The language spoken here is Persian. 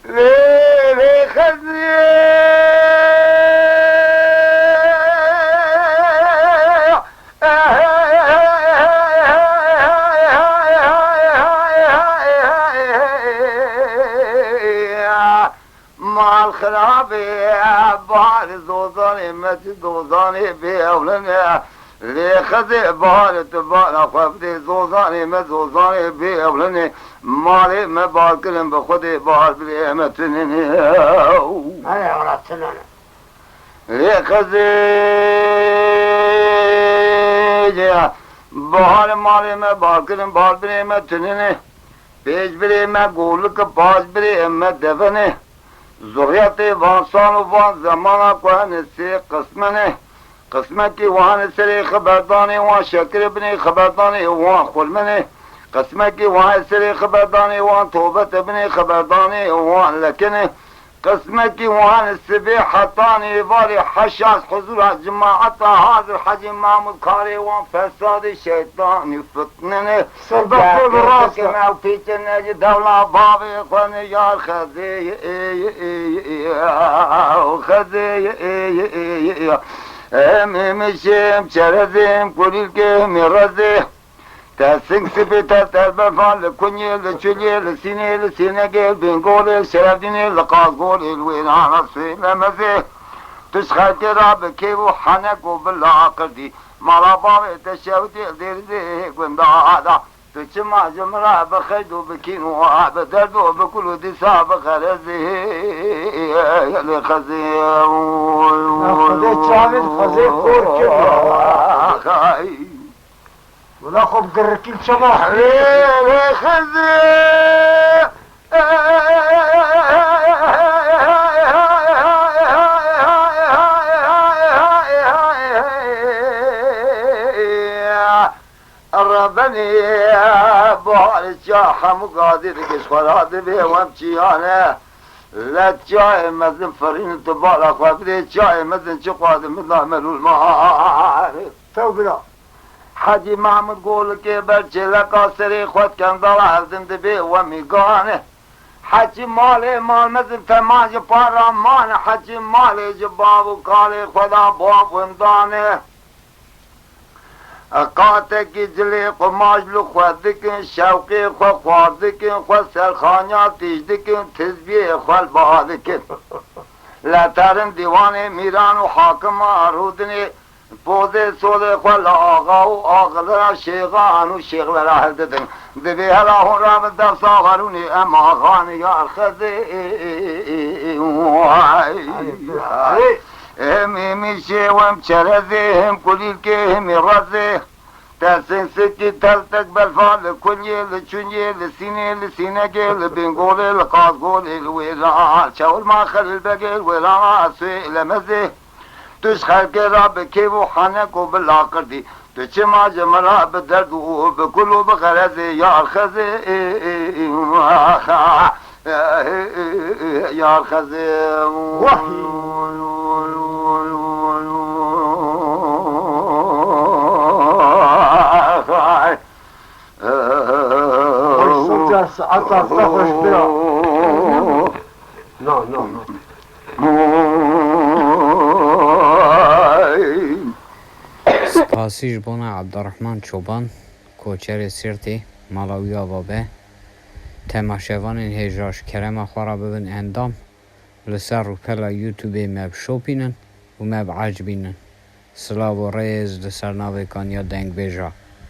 وی خزی مال خرابی بار دوزانی متی دوزانی بیولنه لیخذ بار تبارا خفتی دوزانی مت دوزانی بیولنه مالی مبار کرن به خودی بار بلیمتنینی هاي ولا تنانا لیخذ بار مالی مبار کرن بار بلیمتنینی پیش بلیمه گولک پاس بلیمه دفنه ذریت وانسان و وان زمان کوهن سی قسمنه قسمتی وان سری خبردانی وان شکر بنی خبردانی وان خلمنه قسمتی وان سری خبردانی وان توبت بنی خبردانی وان لکنه قسمتی وان سبی حطانی واری حشاس حضور جماعت حاضر حجی محمود کاری وان فساد شیطانی فتنه صدق راست او پیچه نجی دولا بابی خونه یار خزی خزی میشم چرزیم کلیل که میرزه تسنگ سپی تر بفال لکنی لچلی لسینی لسینه گل بینگول شرفدینی لقاقول الویران اصوی لمزه تشخر که را بکی و حنک و بلاقردی مالا باوی تشوتی زیرزی گندادا تو چما جمرا بخید و بکین و بدرد و بکل و دیسا بخرزی لخزی خزی چامد خزی خور که ولا خب قركيل شبح خزي ربني بوال الشاحة مقادير كش خراد بيه وامشيانه لا تجاي مزن فرين تبالا خبري تجاي مزن شقاد من عملوا المعارف توبلا حاجی محمود گول که برچه لکا سری خود کندال هزند بی و میگانه حاجی مال مزن تماج پارامان حاجی مال جباب و کال خدا باب وندانه قاته کی جلی قماج لو خود دکن شوقی خود خوار دکن خود سرخانیا تیج دکن تزبیه خود بها دکن لطرن دیوان میران و حاکم آرودنی بوده سوده خل آقا و آقلر شیغان و شیغلر هلددن دبی هلا هون را بدر ساغرونی اما خانی یار خزی امی میشه وم چرزی هم کلیل که همی رزی ترسین سکی تلتک بالفال کنی لچونی لسینی لسینه گل بینگول لقاز گول الویران شاول ما خلل بگل ویران اسوی لمزی توش خلق را بکی و حنک و بلا کردی تو چما جمرا بدرد و بکل و بغرز یار خزی یار خزی عطف تخرج بلا لا لا سپاسی جبون عبدالرحمن چوبان کوچر سیرتی مالاوی آوابه تماشاوان این هجراش کرم خوارا ببین اندام لسر رو پلا یوتیوبی مب شوپینن و مب عجبینن سلاو و ریز لسر ناوی کانیا دنگ بیجا